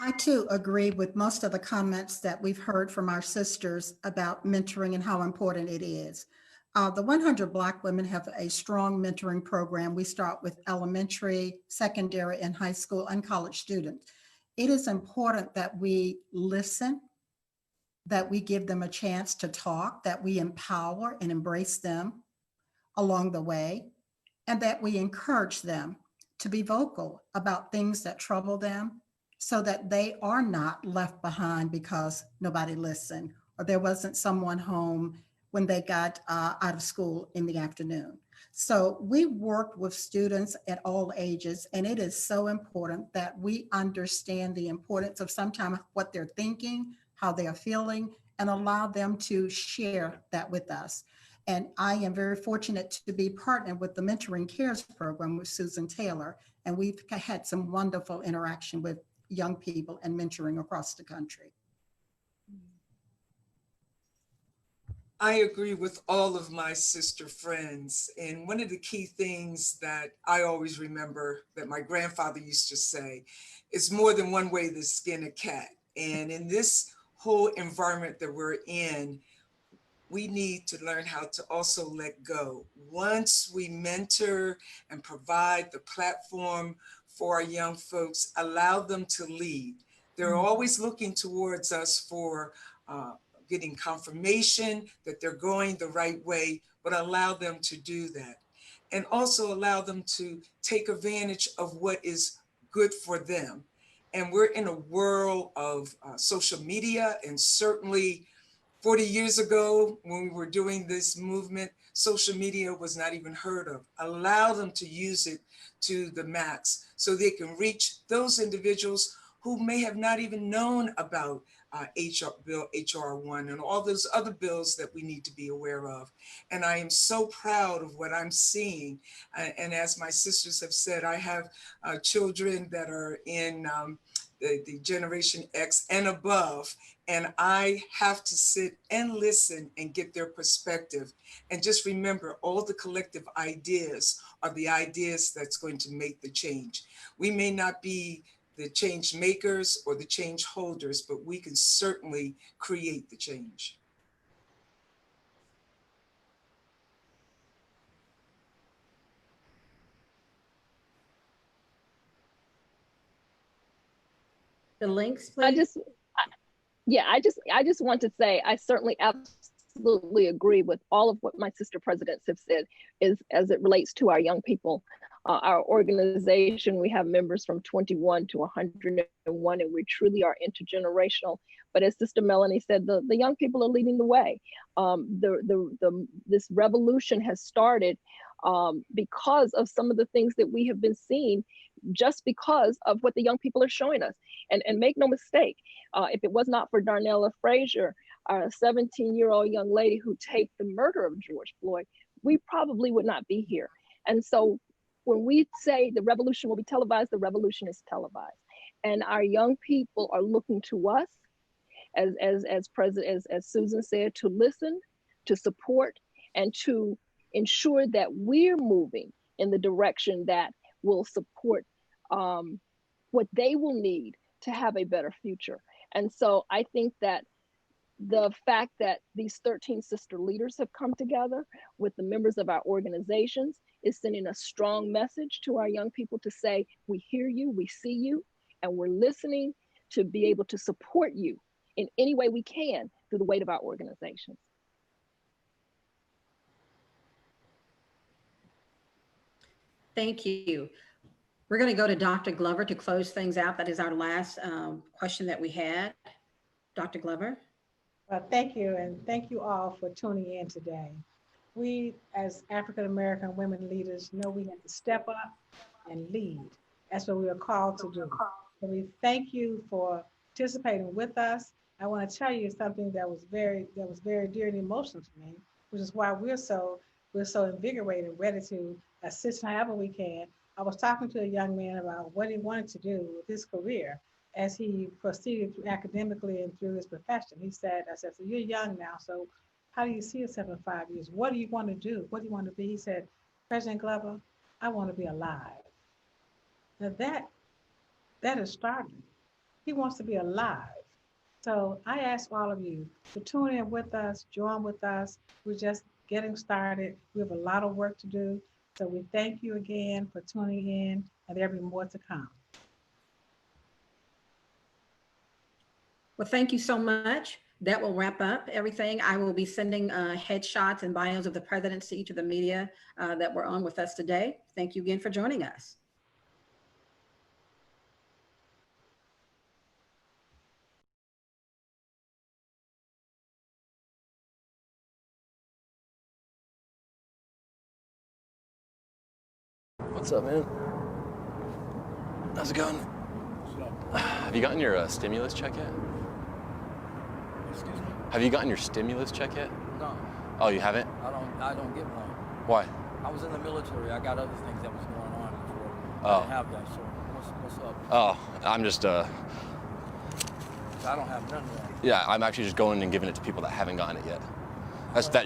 I too agree with most of the comments that we've heard from our sisters about mentoring and how important it is. The 100 Black women have a strong mentoring program. We start with elementary, secondary, and high school and college students. It is important that we listen, that we give them a chance to talk, that we empower and embrace them along the way, and that we encourage them to be vocal about things that trouble them so that they are not left behind because nobody listened or there wasn't someone home when they got out of school in the afternoon. So we worked with students at all ages, and it is so important that we understand the importance of sometimes what they're thinking, how they are feeling, and allow them to share that with us. And I am very fortunate to be partnered with the Mentoring Cares program with Susan Taylor, and we've had some wonderful interaction with young people and mentoring across the country. I agree with all of my sister friends. And one of the key things that I always remember that my grandfather used to say is more than one way to skin a cat. And in this whole environment that we're in, we need to learn how to also let go. Once we mentor and provide the platform for our young folks, allow them to lead. They're always looking towards us for getting confirmation that they're going the right way, but allow them to do that. And also allow them to take advantage of what is good for them. And we're in a world of social media, and certainly 40 years ago, when we were doing this movement, social media was not even heard of. Allow them to use it to the max so they can reach those individuals who may have not even known about HR 1 and all those other bills that we need to be aware of. And I am so proud of what I'm seeing. And as my sisters have said, I have children that are in the Generation X and above, and I have to sit and listen and get their perspective. And just remember, all the collective ideas are the ideas that's going to make the change. We may not be the change makers or the change holders, but we can certainly create the change. The links, please. I just want to say I certainly absolutely agree with all of what my sister presidents have said as it relates to our young people. Our organization, we have members from 21 to 101, and we truly are intergenerational. But as Sister Melanie said, the young people are leading the way. This revolution has started because of some of the things that we have been seeing, just because of what the young people are showing us. And make no mistake, if it was not for Darnella Frazier, a 17-year-old young lady who taped the murder of George Floyd, we probably would not be here. And so when we say the revolution will be televised, the revolution is televised. And our young people are looking to us, as Susan said, to listen, to support, and to ensure that we're moving in the direction that will support what they will need to have a better future. And so I think that the fact that these 13 sister leaders have come together with the members of our organizations is sending a strong message to our young people to say, we hear you, we see you, and we're listening to be able to support you in any way we can through the weight of our organizations. Thank you. We're going to go to Dr. Glover to close things out. That is our last question that we had. Dr. Glover. Well, thank you, and thank you all for tuning in today. We, as African-American women leaders, know we have to step up and lead. That's what we are called to do. So we thank you for participating with us. I want to tell you something that was very dear and emotional to me, which is why we're so invigorated and ready to assist however we can. I was talking to a young man about what he wanted to do with his career as he proceeded through academically and through his profession. He said, I said, so you're young now, so how do you see yourself in 5 years? What do you want to do? What do you want to be? He said, President Glover, I want to be alive. Now that is startling. He wants to be alive. So I ask all of you to tune in with us, join with us. We're just getting started. We have a lot of work to do. So we thank you again for tuning in, and there'll be more to come. Well, thank you so much. That will wrap up everything. I will be sending headshots and bios of the presidents to each of the media that were on with us today. Thank you again for joining us. What's up, man? How's it going? Have you gotten your stimulus check yet? Excuse me? Have you gotten your stimulus check yet? No. Oh, you haven't? I don't get one. Why? I was in the military. I got other things that was going on before. Oh. I didn't have that, so what's up? Oh, I'm just, I don't have none of that. yeah, I'm actually just going and giving it to people that haven't gotten it yet. That's that.